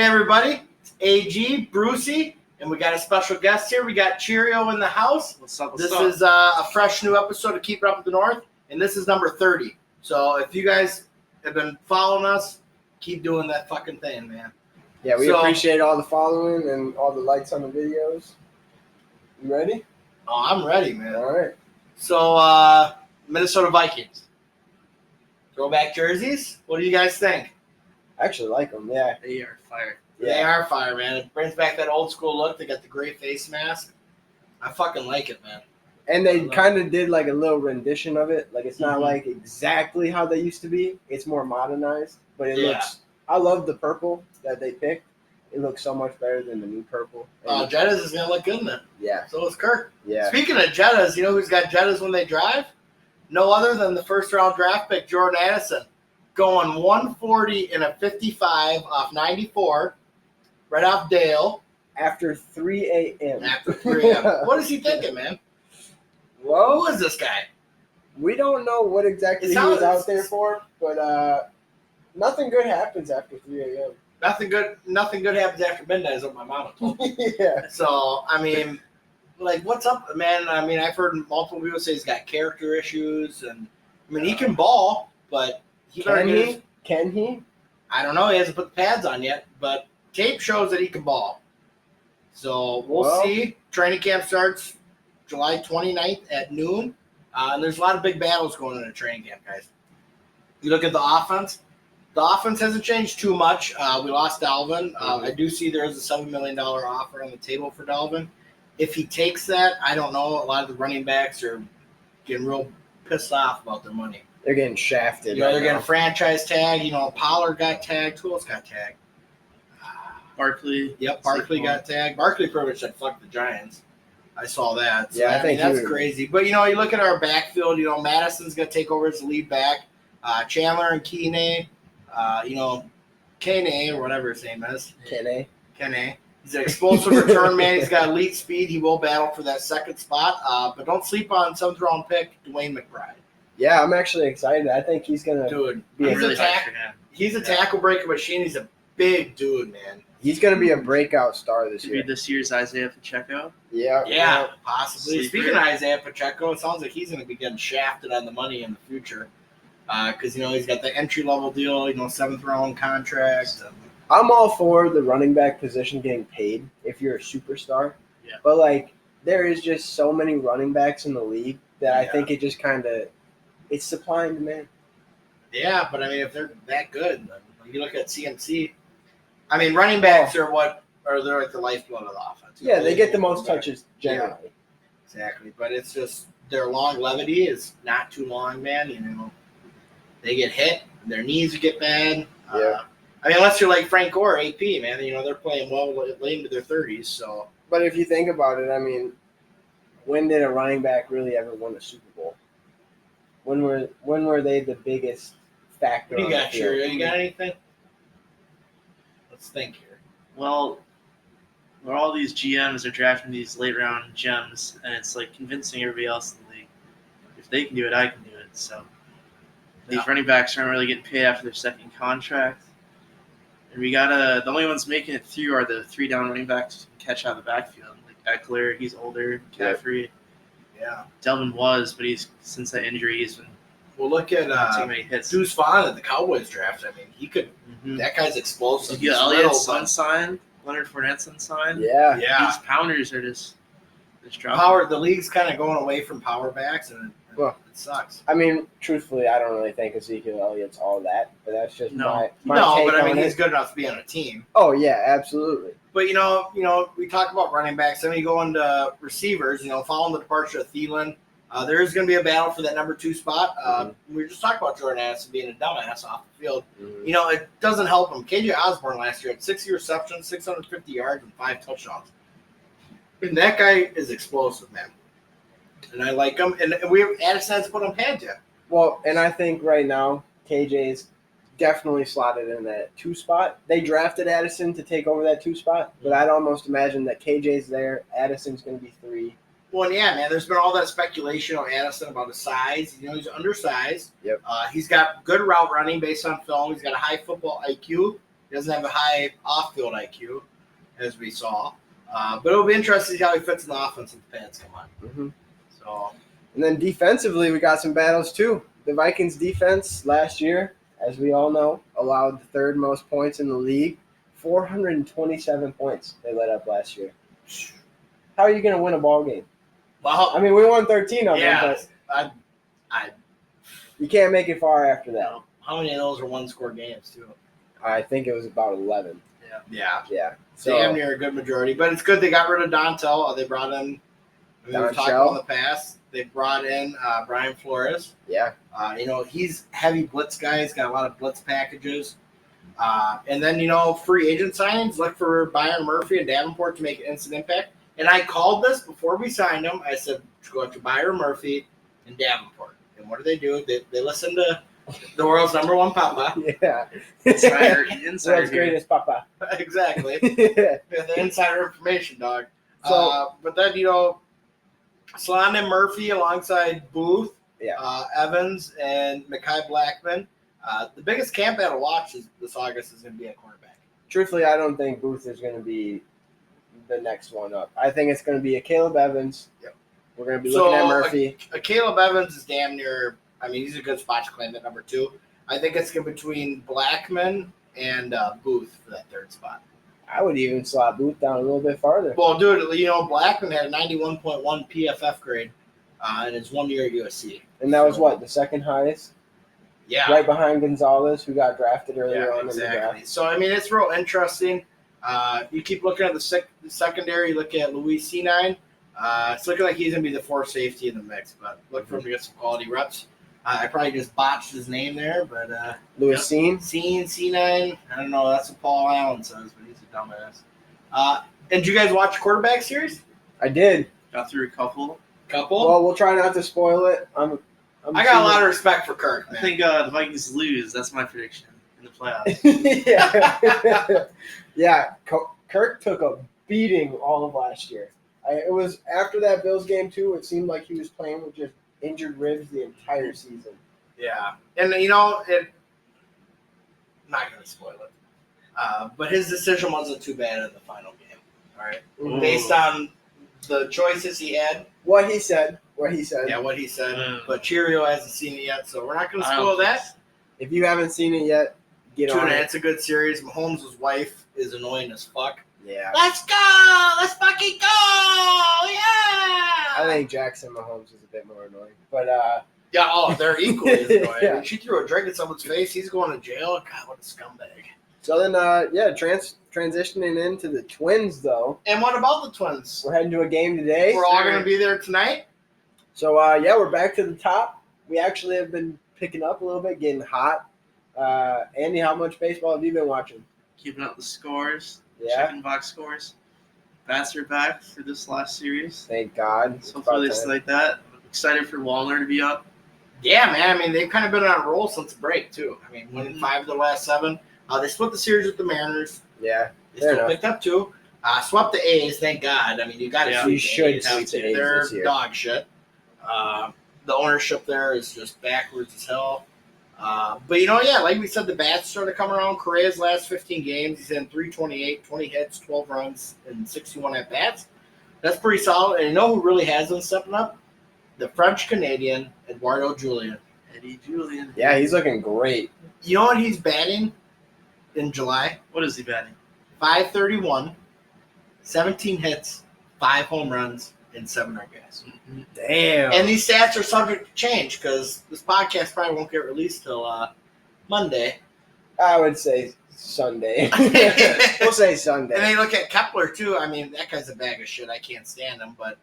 everybody, it's AG, Brucie, and we got a special guest here. We got Cheerio in the house. What's up? This is a fresh new episode of Keeping Up with the North, and this is number 30. So if you guys have been following us, keep doing that fucking thing, man. Yeah, we appreciate all the following and all the likes on the videos. You ready? Oh, I'm ready, man. All right. So, Minnesota Vikings. Throwback jerseys? What do you guys think? I actually like them, yeah. They are fire. Yeah. They are fire, man. It brings back that old school look. They got the gray face mask. I fucking like it, man. And they kind of did like a little rendition of it. Like it's not like exactly how they used to be. It's more modernized, but it looks. I love the purple that they picked. It looks so much better than the new purple. Oh, Jettas is gonna look good in it. Yeah. So is Kirk. Yeah. Speaking of Jettas, you know who's got Jettas when they drive? No other than the first round draft pick Jordan Addison, going 140 in a 55 off 94, right off Dale. After 3 a.m. After 3 a.m. What is he thinking, man? Well, Who is this guy? we don't know what exactly he was out there for, but nothing good happens after 3 a.m. Nothing good happens after midnight is what my mama told me. Yeah. So, I mean, like, what's up, man? I mean, I've heard multiple people say he's got character issues, and I mean, he can ball, but Can he? I don't know. He hasn't put the pads on yet, but tape shows that he can ball. So we'll see. Training camp starts July 29th at noon, and there's a lot of big battles going on in training camp, guys. You look at the offense. The offense hasn't changed too much. We lost Dalvin. I do see there is a $7 million offer on the table for Dalvin. If he takes that, I don't know. A lot of the running backs are getting real pissed off about their money. They're getting shafted. You know, they're getting franchise tag. You know, Pollard got tagged. Who else got tagged? Barkley. Yep, Barkley got tagged. Barkley pretty much said, fuck the Giants. I saw that. So, Yeah, I think that's crazy. But, you know, you look at our backfield, you know, Madison's going to take over as the lead back. Chandler and Keeney, you know, Kene or whatever his name is. Kene. He's an explosive return man. He's got elite speed. He will battle for that second spot. But don't sleep on 7th round pick, Dwayne McBride. Yeah, I'm actually excited. I think he's going to be He's a tackle breaker machine. He's a big dude, man. He's going to be a breakout star this Could year. be this year's Isaiah Pacheco. Yeah, possibly. Sleeper. Speaking of Isaiah Pacheco, it sounds like he's going to be getting shafted on the money in the future. Because, you know, he's got the entry-level deal, you know, 7th round contract. I'm all for the running back position getting paid if you're a superstar. Yeah. But, like, there is just so many running backs in the league that I think it just kind of – it's supply and demand. Yeah, but, I mean, if they're that good, then when you look at CMC, I mean, running backs are they're like the lifeblood of the offense. Yeah, they get the most touches generally. Yeah, exactly. But it's just their longevity is not too long, man. You know, they get hit, their knees get bad. Yeah. I mean, unless you're like Frank Gore, AP, man, you know, they're playing well late into their 30s. So, But if you think about it, I mean, when did a running back really ever win a Super Bowl? When were they the biggest factor? What do you on got, the field? Cheerio? You got anything? Let's think here. Well, where all these GMs are drafting these late round gems, and it's like convincing everybody else in the league. If they can do it, I can do it. So these running backs aren't really getting paid after their second contract. And we gotta the only ones making it through are the 3 down running backs who can catch out of the backfield. Like Eckler, he's older. Caffrey. Yeah. Delvin was, but he's since that injury he's been Well, look at too many hits. Deuce Vaughn at the Cowboys draft. I mean, he could. That guy's explosive. Did you get Elliott's son signed? Leonard Fournette's son signed? Yeah. Yeah. These pounders are just dropping. The league's kind of going away from power backs, and it sucks. I mean, truthfully, I don't really think Ezekiel Elliott's all that, but that's just my take but I mean, on it. he's good enough to be on a team. Oh yeah, absolutely. But you know, we talk about running backs. Then we go into receivers. You know, following the departure of Thielen, there is going to be a battle for that number 2 spot. We were just talking about Jordan Addison being a dumbass off the field. You know, it doesn't help him. KJ Osborne last year had 60 receptions, 650 yards, and 5 touchdowns. And that guy is explosive, man. And I like him. And Addison hasn't put on pads yet. Well, and I think right now KJ is definitely slotted in that 2 spot. They drafted Addison to take over that 2 spot, but I'd almost imagine that KJ's there. Addison's going to be 3. Well, yeah, man. There's been all that speculation on Addison about his size. You know, he's undersized. Yep. He's got good route running based on film. He's got a high football IQ. He doesn't have a high off-field IQ, as we saw. But it'll be interesting to see how he fits in the offense if the pads come on. Mm-hmm. So, And then defensively, we got some battles too. The Vikings defense last year, as we all know, allowed the third most points in the league. 427 points they let up last year. How are you going to win a ball game? well, I mean, we won 13 of them, yeah, but I you can't make it far after that. how many of those were one-score games too? I think it was about 11. Yeah. Yeah. Damn near a good majority, but it's good they got rid of Dontel. They brought in. We've talked about in the past. They brought in Brian Flores. Yeah. He's heavy blitz guy. He's got a lot of blitz packages. And then free agent signings. Look for Byron Murphy and Davenport to make an instant impact. And I called this before we signed them. I said go after Byron Murphy and Davenport. And what do? They listen to the world's number one papa. Yeah. Insider World's greatest papa. Exactly. Yeah. The insider information, dog. So- But then, Sloan and Murphy alongside Booth, Evans, and Mekhi Blackman. The biggest camp battle to watch this August is going to be at cornerback. Truthfully, I don't think Booth is going to be the next one up. I think it's going to be a Caleb Evans. Yep. We're going to be looking at Murphy. Caleb Evans is damn near. I mean, he's a good spot to claim at number 2. I think it's between Blackman and Booth for that third spot. I would even slot Booth down a little bit farther. Well, dude, Blackman had a 91.1 PFF grade in his 1 year at USC. And that was the second highest? Yeah. Right behind Gonzalez, who got drafted earlier on exactly. in the draft. So, I mean, it's real interesting. You keep looking at the secondary, you look at Louis C9. It's looking like he's going to be the fourth safety in the mix, but look for him to get some quality reps. I probably just botched his name there, but Louis Scene? C9. I don't know. That's what Paul Allen says, but he's a dumbass. And did you guys watch the quarterback series? I did. Got through a couple. Well, we'll try not to spoil it. I got a lot of respect for Kirk, man. I think the Vikings lose. That's my prediction in the playoffs. Yeah. Yeah. Kirk took a beating all of last year. It was after that Bills game, too. It seemed like he was playing with just injured ribs the entire season. Yeah. And, I'm not going to spoil it. But his decision wasn't too bad in the final game. All right. Ooh. Based on the choices he had. What he said. Yeah, what he said. But Cheerio hasn't seen it yet, so we're not going to spoil that. If you haven't seen it yet, get on it. It's a good series. Mahomes' wife is annoying as fuck. Yeah. Let's go! Let's fucking go! Yeah! I think Jackson Mahomes is a bit more annoying. But, they're equally as annoying. Yeah. She threw a drink in someone's face. He's going to jail. God, what a scumbag. So then, transitioning into the Twins, though. And what about the Twins? We're heading to a game today. We're all going to be there tonight? So, we're back to the top. We actually have been picking up a little bit, getting hot. Andy, how much baseball have you been watching? Keeping up the scores. Yeah. Checking box scores. Bats are back for this last series. Thank God. So hopefully they stay like that. I'm excited for Wallner to be up. Yeah, man. I mean, they've kind of been on a roll since the break, too. I mean, winning 5 of the last 7. They split the series with the Mariners. Yeah. They still picked up 2. Swept the A's, thank God. I mean, you got to You should sweep the A's They're this year. dog shit. The ownership there is just backwards as hell. But, like we said, the bats started coming around. Correa's last 15 games, he's in 328, 20 hits, 12 runs, and 61 at-bats. That's pretty solid. And you know who really has been stepping up? The French-Canadian, Eduardo Julien. Eddie Julian. Yeah, he's looking great. You know what he's batting in July? What is he batting? .531, 17 hits, 5 home runs, and 7 RBIs. Damn. And these stats are subject to change because this podcast probably won't get released till Monday. I would say Sunday. We'll say Sunday. And they look at Kepler too. I mean, that guy's a bag of shit. I can't stand him, but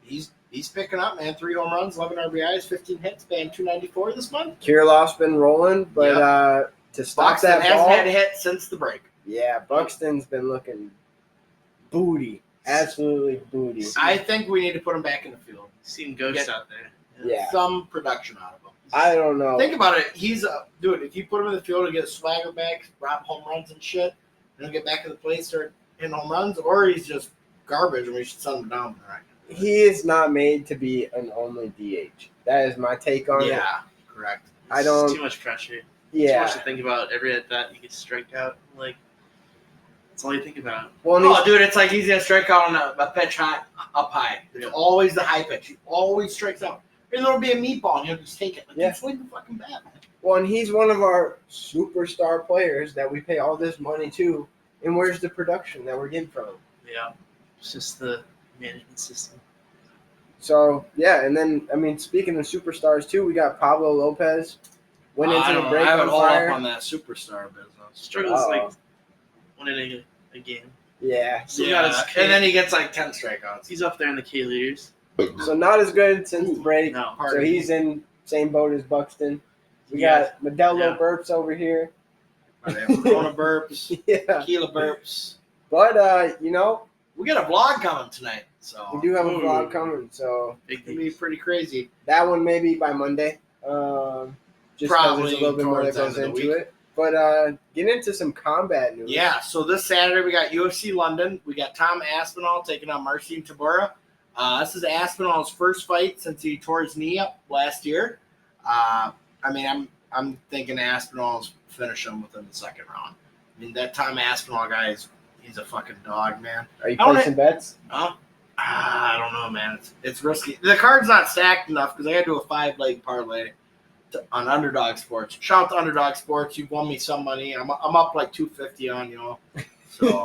he's picking up, man. 3 home runs, 11 RBIs, 15 hits, batting .294 this month. Kirilloff's been rolling, but to stop Buxton that hasn't ball, had a hit since the break. yeah, Buxton's been looking booty, absolutely booty. I think we need to put him back in the field. Seen ghosts out there. Yeah. Some production out of him. I don't know. Think about it. He's dude. If you put him in the field to get swagger back, rob home runs and shit, and then get back to the plate, start hitting home runs, or he's just garbage, and we should send him down. Right? He is not made to be an only DH. That is my take on it. Yeah, correct. I don't. Too much pressure. Too much to think about. Every at bat you can strike out. Like that's all you think about. Well, Oh, dude, it's like he's gonna strike out on a pitch up high. There's always the high pitch. He always strikes out. And there'll be a meatball, and he'll just take it. Like, Yeah. swing the fucking bat, man. well, and he's one of our superstar players that we pay all this money to. And where's the production that we're getting from him? Yeah, it's just the management system. So, yeah, and then, I mean, speaking of superstars, too, we got Pablo Lopez. Went into the break I haven't on all fire. up on that superstar business. Struggles Uh-oh. like winning a game. Yeah. Still got his K. And then he gets like 10 strikeouts. He's up there in the K leaders. So, not as good since the break. No, So, he's in same boat as Buxton. We Yeah. got Modelo Yeah. Burps over here. They have Corona burps, Yeah. tequila burps. But, you know, We got a vlog coming tonight, so we do have a Ooh. vlog coming. So, big it's gonna be things. pretty crazy. that one maybe by Monday. Just because Probably there's a little bit more that towards goes the end of the into week. it. But get into some combat news. Yeah, so this Saturday we got UFC London. We got Tom Aspinall taking on Marcin Tybura. This is Aspinall's first fight since he tore his knee up last year. I mean, I'm thinking Aspinall's finish him within the second round. I mean, that Tom Aspinall guy he's a fucking dog, man. Are you I wanna- placing bets? I don't know, man. It's risky. The card's not stacked enough because I got to do a 5-leg parlay on Underdog Sports. Shout out to Underdog Sports. You won me some money. I'm up like $250 on you. So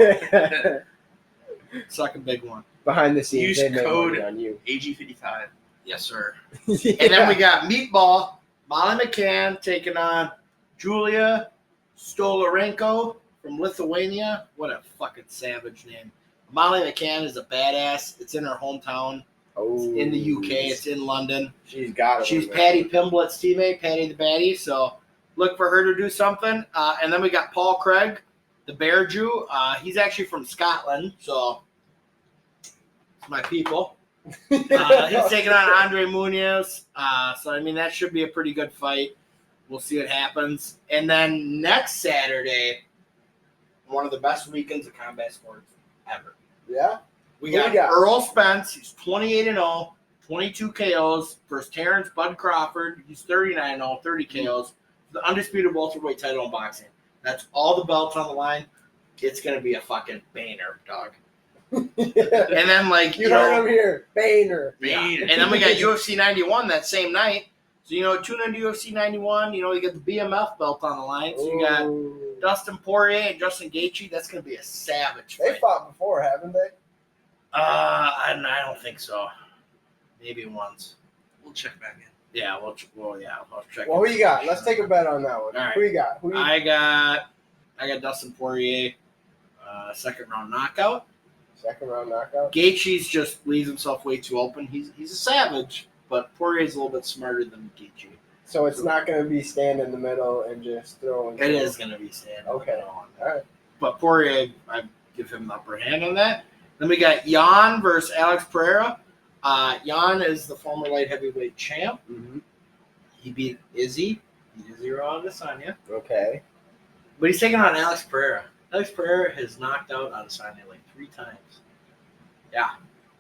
suck a big one. Behind the scenes, Use they made code money on you. AG55. Yes, sir. Yeah. And then we got Meatball, Molly McCann taking on Julia Stolarenko from Lithuania. What a fucking savage name. Molly McCann is a badass. It's in her hometown. Oh, In the UK. It's in London. She's got it. She's Patty Pimblett's teammate, Patty the Baddie. So look for her to do something. And then we got Paul Craig, the Bear Jew. He's actually from Scotland. So it's my people. He's taking on Andre Munoz. So, I mean, that should be a pretty good fight. We'll see what happens. And then next Saturday, one of the best weekends of combat sports ever. Yeah. We Who got, we got? Earl Spence. He's 28-0, 22 KOs versus Terrence Bud Crawford. He's 39-0, 30 KOs. The undisputed welterweight title in boxing. That's all the belts on the line. It's going to be a fucking banger, dog. And then, like, You heard him here. Boehner. yeah. And then we got UFC 91 that same night. So, tune into UFC 91. You get the BMF belt on the line. So, you got Ooh. Dustin Poirier and Justin Gaethje. That's going to be a savage They fight. fought before, haven't they? I don't think so. Maybe once. We'll check back in. Yeah, we'll check. Well, who you got? Let's take a bet on that one. All right. Who you got? I got Dustin Poirier, second round knockout. Second round knockout. Gaethje's just leaves himself way too open. He's a savage, but Poirier's a little bit smarter than Gaethje. So it's not going to be stand in the middle and just throwing. It is going to be standing. Okay. on All right. But Poirier, I give him the upper hand on that. Then we got Jan versus Alex Pereira. Jan is the former light heavyweight champ. Mm-hmm. He beat Izzy. Izzy Adesanya. Okay. But he's taking on Alex Pereira. Alex Pereira has knocked out Adesanya like 3 times. Yeah.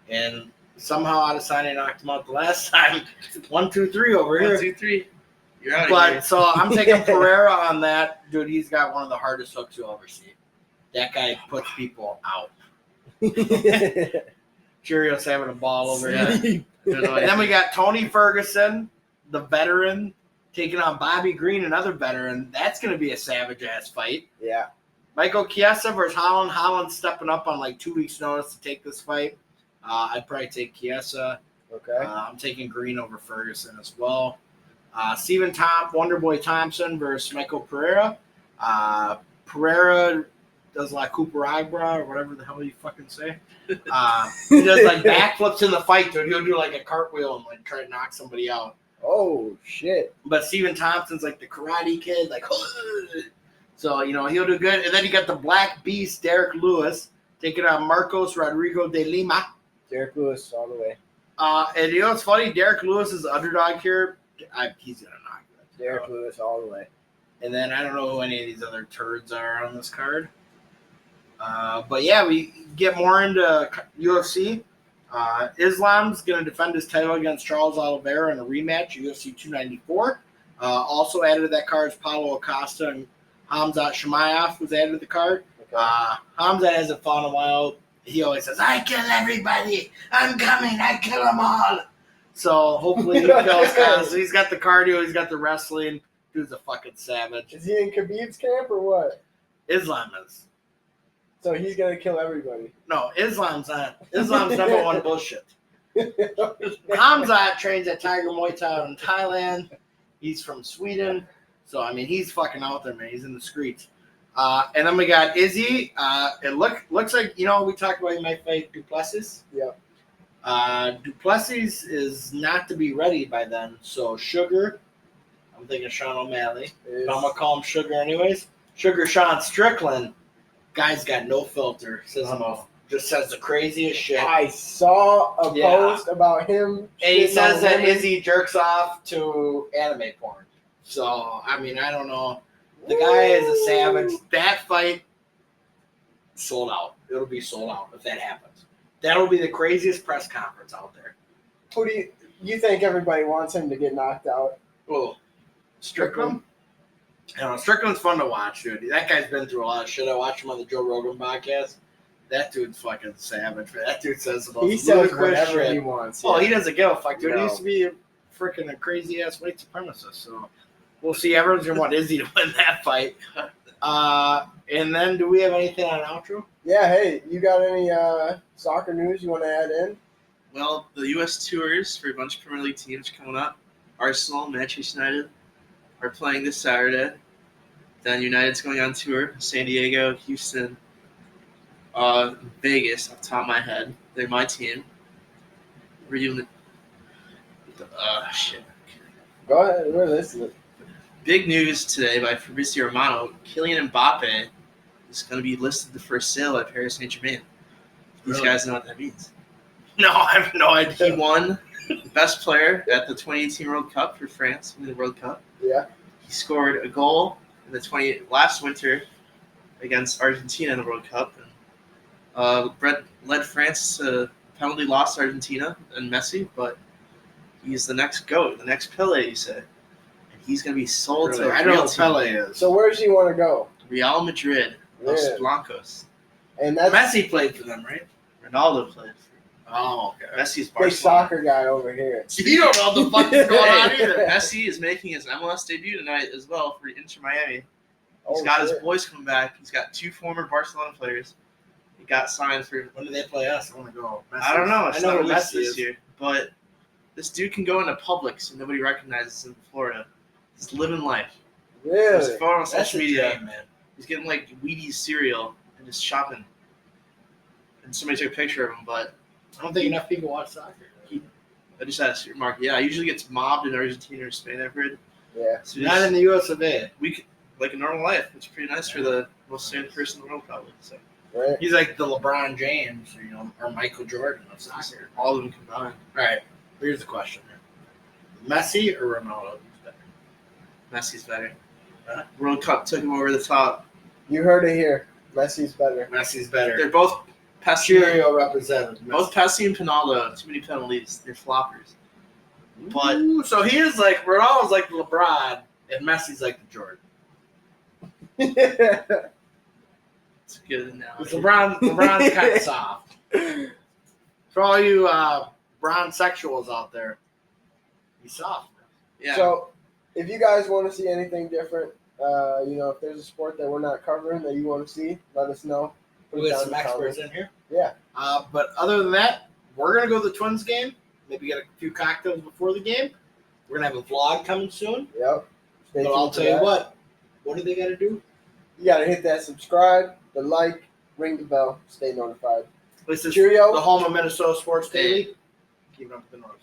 And somehow Adesanya knocked him out the last time. 1, 2, 3 over here. 1, 2, 3. You're out of But here. so I'm taking Pereira on that. Dude, he's got one of the hardest hooks you'll ever see. That guy puts people out. Cheerio's having a ball over here. And then we got Tony Ferguson, the veteran, taking on Bobby Green, another veteran. That's going to be a savage-ass fight. Yeah. Michael Chiesa versus Holland. Holland stepping up on like 2 weeks' notice to take this fight. I'd probably take Chiesa. Okay. I'm taking Green over Ferguson as well. Stephen Wonderboy Thompson versus Michael Pereira. Pereira does like Cooper Agbra or whatever the hell you fucking say. He does like backflips in the fight, dude. He'll do like a cartwheel and like try to knock somebody out. Oh shit. But Stephen Thompson's like the Karate Kid, like so he'll do good. And then you got the Black Beast, Derek Lewis, taking on Marcos Rodrigo de Lima. Derek Lewis all the way. And it's funny, Derek Lewis is the underdog here. He's gonna knock that. Derek Lewis all the way. And then I don't know who any of these other turds are on this card. But yeah, we get more into UFC. Islam's going to defend his title against Charles Oliveira in a rematch, UFC 294. Also added to that card is Paulo Acosta and Hamzat Shemaev was added to the card. Okay. Hamzat hasn't fought in a while. He always says, "I kill everybody. I'm coming. I kill them all." So hopefully he kills Costa. He's got the cardio. He's got the wrestling. Dude's a fucking savage. Is he in Khabib's camp or what? Islam is. So he's gonna kill everybody. No, Islam's not. Islam's number one bullshit. Hamzat trains at Tiger Muay Thai in Thailand. He's from Sweden. So, I mean, he's fucking out there, man. He's in the streets. And then we got Izzy. It looks like, we talked about he might fight Duplessis. Yeah. Duplessis is not to be ready by then. So, Sugar, I'm thinking Sean O'Malley. But I'm going to call him Sugar anyways. Sugar Sean Strickland. Guy's got no filter. Just says the craziest shit. I saw a post about him. And he says that Izzy jerks off to anime porn. So, I mean, I don't know. The guy is a savage. That fight, sold out. It'll be sold out if that happens. That'll be the craziest press conference out there. Who do you think everybody wants him to get knocked out? Oh, Strickland? I don't know. Strickland's fun to watch, dude. That guy's been through a lot of shit. I watched him on the Joe Rogan podcast. That dude's fucking savage. That dude says the most ludicrous shit. He wants. Well, he doesn't give a fuck, dude. No. He used to be a freaking crazy-ass white supremacist, so we'll see. Everyone's going to want Izzy to win that fight. And then do we have anything on outro? Yeah, hey, you got any soccer news you want to add in? Well, the U.S. tours for a bunch of Premier League teams coming up. Arsenal, Manchester United are playing this Saturday. Then United's going on tour. San Diego, Houston, Vegas, off the top of my head. They're my team. We're doing shit. Go ahead, we're listening. Big news today by Fabrizio Romano. Kylian Mbappe is going to be listed for sale at Paris Saint-Germain. These guys know what that means. No, I have no idea. He won Best Player at the 2018 World Cup for France in the World Cup. Yeah. He scored a goal in the last winter against Argentina in the World Cup. And, led France to penalty loss to Argentina and Messi, but he's the next GOAT, the next Pele, you say. And he's going to be sold to I a know real what team. Pele is. So where does he want to go? Real Madrid, Los Yeah. Blancos. And that's Messi played for them, right? Ronaldo played for Oh, okay. Messi's big Barcelona. soccer guy over here. You don't know what the fuck is going on either. Messi is making his MLS debut tonight as well for Inter Miami. He's Oh, got his shit. boys coming back. He's got 2 former Barcelona players. He got signed for. When do they play us? I want to go. I don't know. It's I know not who released Messi this is. year, but this dude can go into public so nobody recognizes him in Florida. He's living life. There's a Really? photo on That's social the media. dream, man. He's getting like Wheaties cereal and just shopping. And somebody took a picture of him, but I don't think enough people watch soccer. I just had a remark. Yeah, he usually gets mobbed in Argentina or Spain, I've heard. Yeah. So Not in the U.S. of A. we could, like a normal life. It's pretty nice for the most sane person in the world, probably. So Right. He's like the LeBron James, or Michael Jordan of soccer. all of them combined. All right, here's the question: Messi or Ronaldo? Who's better? Messi's better. Huh? World Cup took him over the top. You heard it here. Messi's better. Messi's better. They're both Pesci, Cheerio represented. both Pesci and Pinaldo. Too many penalties. They're floppers. But Ooh, so he is like Ronaldo's like LeBron, and Messi's like the Jordan. it's a good analogy. LeBron's kind of soft. For all you Bron sexuals out there, he's soft. Yeah. So, if you guys want to see anything different, if there's a sport that we're not covering that you want to see, let us know. Put it We got down some in the experts comments. in here. Yeah. But other than that, we're gonna go to the Twins game. Maybe get a few cocktails before the game. We're gonna have a vlog coming soon. Yep. Stay But I'll tuned for tell you that. what. What do they got to do? You got to hit that subscribe, the like, ring the bell, stay notified. This is Cheerio. the home of Minnesota Sports Daily. Keeping up with the North.